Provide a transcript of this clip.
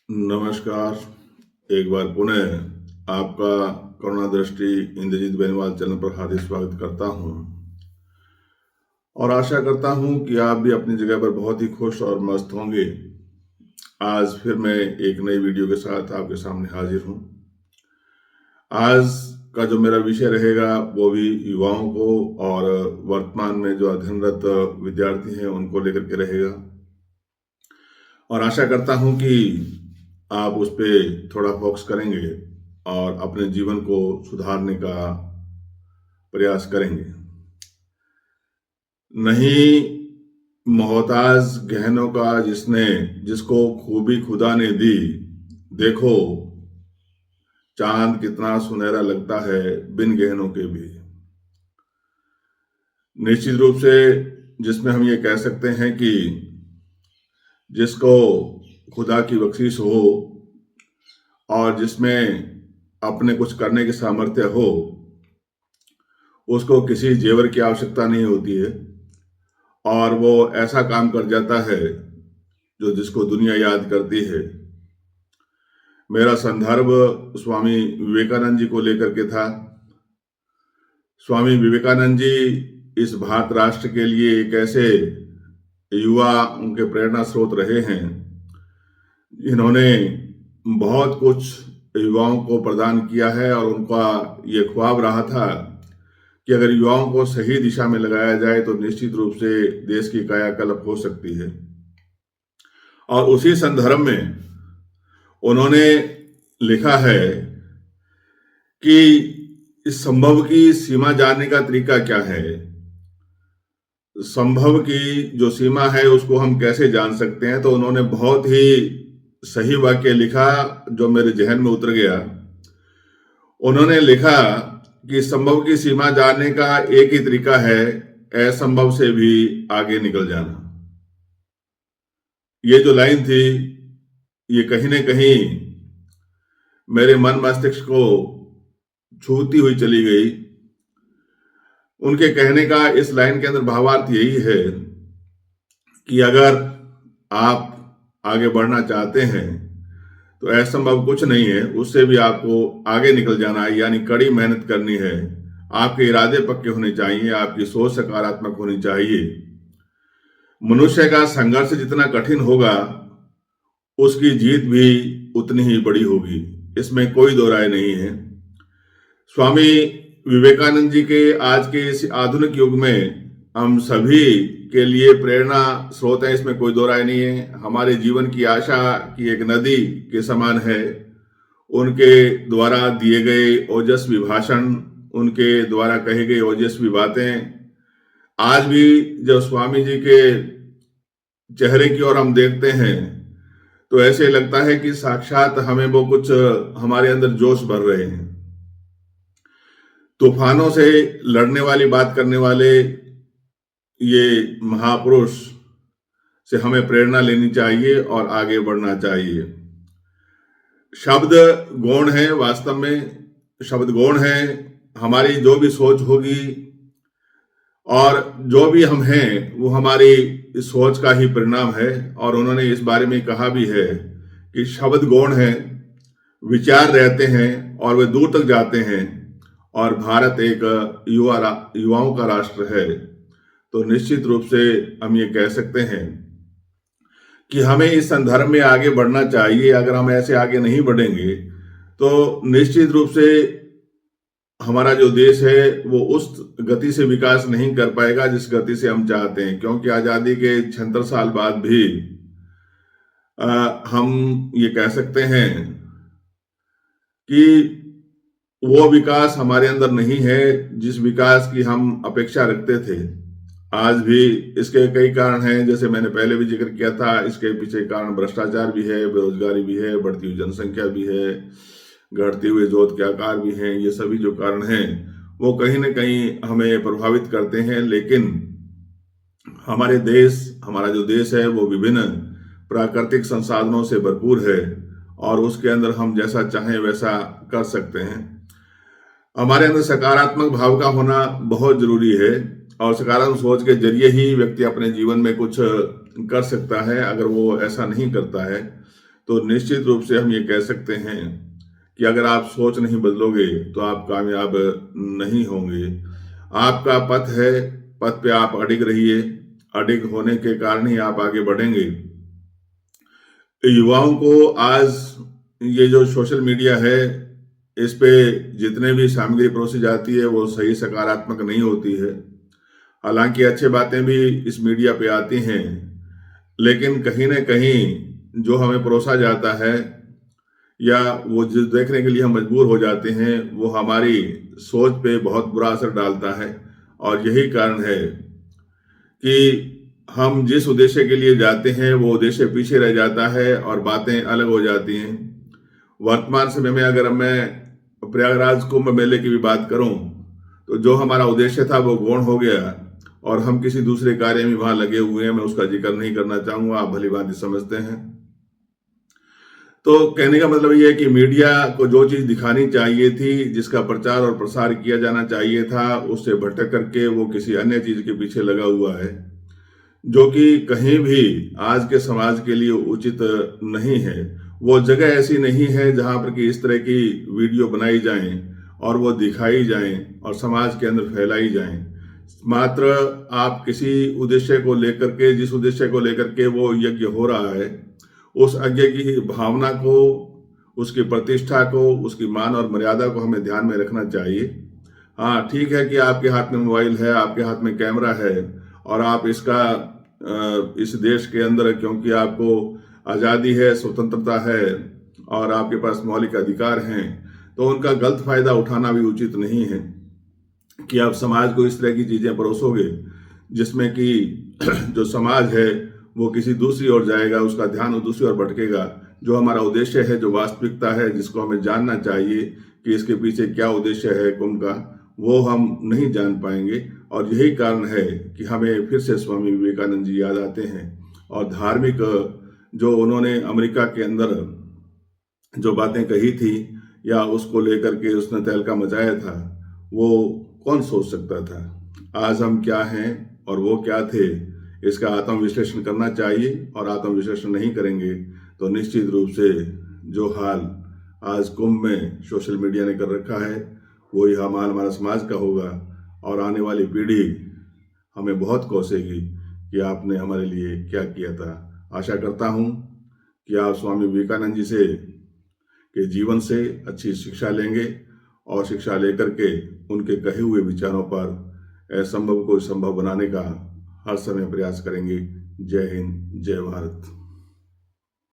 नमस्कार। एक बार पुनः आपका करुणा दृष्टि इंद्रजीत बेनीवाल चैनल पर हार्दिक स्वागत करता हूं और आशा करता हूं कि आप भी अपनी जगह पर बहुत ही खुश और मस्त होंगे। आज फिर मैं एक नई वीडियो के साथ आपके सामने हाजिर हूं। आज का जो मेरा विषय रहेगा वो भी युवाओं को और वर्तमान में जो अध्ययनरत विद्यार्थी हैं उनको लेकर के रहेगा और आशा करता हूं कि आप उस पर थोड़ा फोकस करेंगे और अपने जीवन को सुधारने का प्रयास करेंगे। नहीं मोहताज गहनों का जिसको खूबी खुदा ने दी, देखो चांद कितना सुनहरा लगता है बिन गहनों के भी। निश्चित रूप से जिसमें हम ये कह सकते हैं कि जिसको खुदा की बख्शिश हो और जिसमें अपने कुछ करने की सामर्थ्य हो, उसको किसी जेवर की आवश्यकता नहीं होती है और वो ऐसा काम कर जाता है जो जिसको दुनिया याद करती है। मेरा संदर्भ स्वामी विवेकानंद जी को लेकर के था। स्वामी विवेकानंद जी इस भारत राष्ट्र के लिए एक ऐसे युवा उनके प्रेरणा स्रोत रहे हैं इन्होंने बहुत कुछ युवाओं को प्रदान किया है और उनका ये ख्वाब रहा था कि अगर युवाओं को सही दिशा में लगाया जाए तो निश्चित रूप से देश की कायाकल्प हो सकती है। और उसी संदर्भ में उन्होंने लिखा है कि इस संभव की सीमा जानने का तरीका क्या है। संभव की जो सीमा है उसको हम कैसे जान सकते हैं, तो उन्होंने बहुत ही सही वाक्य लिखा जो मेरे जहन में उतर गया। उन्होंने लिखा कि संभव की सीमा जानने का एक ही तरीका है, असंभव से भी आगे निकल जाना। ये जो लाइन थी ये कहीं न कहीं मेरे मन मस्तिष्क को छूती हुई चली गई। उनके कहने का इस लाइन के अंदर भावार्थ यही है कि अगर आप आगे बढ़ना चाहते हैं तो असंभव कुछ नहीं है, उससे भी आपको आगे निकल जाना है, यानी कड़ी मेहनत करनी है। आपके इरादे पक्के होने चाहिए, आपकी सोच सकारात्मक होनी चाहिए। मनुष्य का संघर्ष जितना कठिन होगा उसकी जीत भी उतनी ही बड़ी होगी, इसमें कोई दो राय नहीं है। स्वामी विवेकानंद जी के आज के इस आधुनिक युग में हम सभी के लिए प्रेरणा स्रोत है, इसमें कोई दो राय नहीं है। हमारे जीवन की आशा की एक नदी के समान है। उनके द्वारा दिए गए ओजस्वी भाषण, उनके द्वारा कही गई ओजस्वी बातें आज भी जब स्वामी जी के चेहरे की ओर हम देखते हैं तो ऐसे लगता है कि साक्षात हमें वो कुछ हमारे अंदर जोश भर रहे हैं। तूफानों से लड़ने वाली बात करने वाले ये महापुरुष से हमें प्रेरणा लेनी चाहिए और आगे बढ़ना चाहिए। शब्द गौण है, वास्तव में शब्द गौण है। हमारी जो भी सोच होगी और जो भी हम हैं वो हमारी इस सोच का ही परिणाम है। और उन्होंने इस बारे में कहा भी है कि शब्द गौण है, विचार रहते हैं और वे दूर तक जाते हैं और भारत एक युवाओं का राष्ट्र है। तो निश्चित रूप से हम ये कह सकते हैं कि हमें इस संदर्भ में आगे बढ़ना चाहिए। अगर हम ऐसे आगे नहीं बढ़ेंगे तो निश्चित रूप से हमारा जो देश है वो उस गति से विकास नहीं कर पाएगा जिस गति से हम चाहते हैं, क्योंकि आजादी के 76 साल बाद भी हम ये कह सकते हैं कि वो विकास हमारे अंदर नहीं है जिस विकास की हम अपेक्षा रखते थे। आज भी इसके कई कारण हैं, जैसे मैंने पहले भी जिक्र किया था। इसके पीछे कारण भ्रष्टाचार भी है, बेरोजगारी भी है, बढ़ती हुई जनसंख्या भी है, घटते हुए जोत के आकार भी हैं। ये सभी जो कारण हैं वो कहीं ना कहीं हमें प्रभावित करते हैं। लेकिन हमारा जो देश है वो विभिन्न प्राकृतिक संसाधनों से भरपूर है और उसके अंदर हम जैसा चाहें वैसा कर सकते हैं। हमारे अंदर सकारात्मक भाव का होना बहुत जरूरी है और सकारात्मक सोच के जरिए ही व्यक्ति अपने जीवन में कुछ कर सकता है। अगर वो ऐसा नहीं करता है तो निश्चित रूप से हम ये कह सकते हैं कि अगर आप सोच नहीं बदलोगे तो आप कामयाब नहीं होंगे। आपका पथ है, पथ पे आप अडिग रहिए, अडिग होने के कारण ही आप आगे बढ़ेंगे। युवाओं को आज ये जो सोशल मीडिया है, इस पे जितने भी सामग्री परोसी जाती है वो सही सकारात्मक नहीं होती है। हालांकि अच्छी बातें भी इस मीडिया पे आती हैं, लेकिन कहीं न कहीं जो हमें परोसा जाता है या वो जो देखने के लिए हम मजबूर हो जाते हैं, वो हमारी सोच पे बहुत बुरा असर डालता है। और यही कारण है कि हम जिस उद्देश्य के लिए जाते हैं वो उद्देश्य पीछे रह जाता है और बातें अलग हो जाती हैं। वर्तमान समय में अगर मैं प्रयागराज कुंभ मेले की भी बात करूं, तो जो हमारा उद्देश्य था वो गौण हो गया और हम किसी दूसरे कार्य में वहां लगे हुए हैं। मैं उसका जिक्र नहीं करना चाहूंगा, आप भली भांति समझते हैं। तो कहने का मतलब ये है कि मीडिया को जो चीज दिखानी चाहिए थी, जिसका प्रचार और प्रसार किया जाना चाहिए था, उससे भटक करके वो किसी अन्य चीज के पीछे लगा हुआ है, जो कि कहीं भी आज के समाज के लिए उचित नहीं है। वो जगह ऐसी नहीं है जहां पर कि इस तरह की वीडियो बनाई जाएं और वो दिखाई जाएं और समाज के अंदर फैलाई जाएं। मात्र आप किसी उद्देश्य को लेकर के, जिस उद्देश्य को लेकर के वो यज्ञ हो रहा है, उस यज्ञ की भावना को, उसकी प्रतिष्ठा को, उसकी मान और मर्यादा को हमें ध्यान में रखना चाहिए। हाँ, ठीक है कि आपके हाथ में मोबाइल है, आपके हाथ में कैमरा है और आप इसका इस देश के अंदर, क्योंकि आपको आज़ादी है, स्वतंत्रता है और आपके पास मौलिक अधिकार हैं, तो उनका गलत फायदा उठाना भी उचित नहीं है कि आप समाज को इस तरह की चीजें परोसोगे जिसमें कि जो समाज है वो किसी दूसरी ओर जाएगा, उसका ध्यान दूसरी ओर भटकेगा। जो हमारा उद्देश्य है, जो वास्तविकता है, जिसको हमें जानना चाहिए कि इसके पीछे क्या उद्देश्य है कुंभ का, वो हम नहीं जान पाएंगे। और यही कारण है कि हमें फिर से स्वामी विवेकानंद जी याद आते हैं और धार्मिक जो उन्होंने अमेरिका के अंदर जो बातें कही थी या उसको लेकर के उसने तहलका मचाया था, वो कौन सोच सकता था। आज हम क्या हैं और वो क्या थे, इसका आत्मविश्लेषण करना चाहिए। और आत्मविश्लेषण नहीं करेंगे तो निश्चित रूप से जो हाल आज कुंभ में सोशल मीडिया ने कर रखा है, वही हाल हमारा समाज का होगा और आने वाली पीढ़ी हमें बहुत कोसेगी कि आपने हमारे लिए क्या किया था। आशा करता हूँ कि आप स्वामी विवेकानंद जी से के जीवन से अच्छी शिक्षा लेंगे और शिक्षा लेकर के उनके कहे हुए विचारों पर असंभव को संभव बनाने का हर समय प्रयास करेंगे। जय हिंद, जय भारत।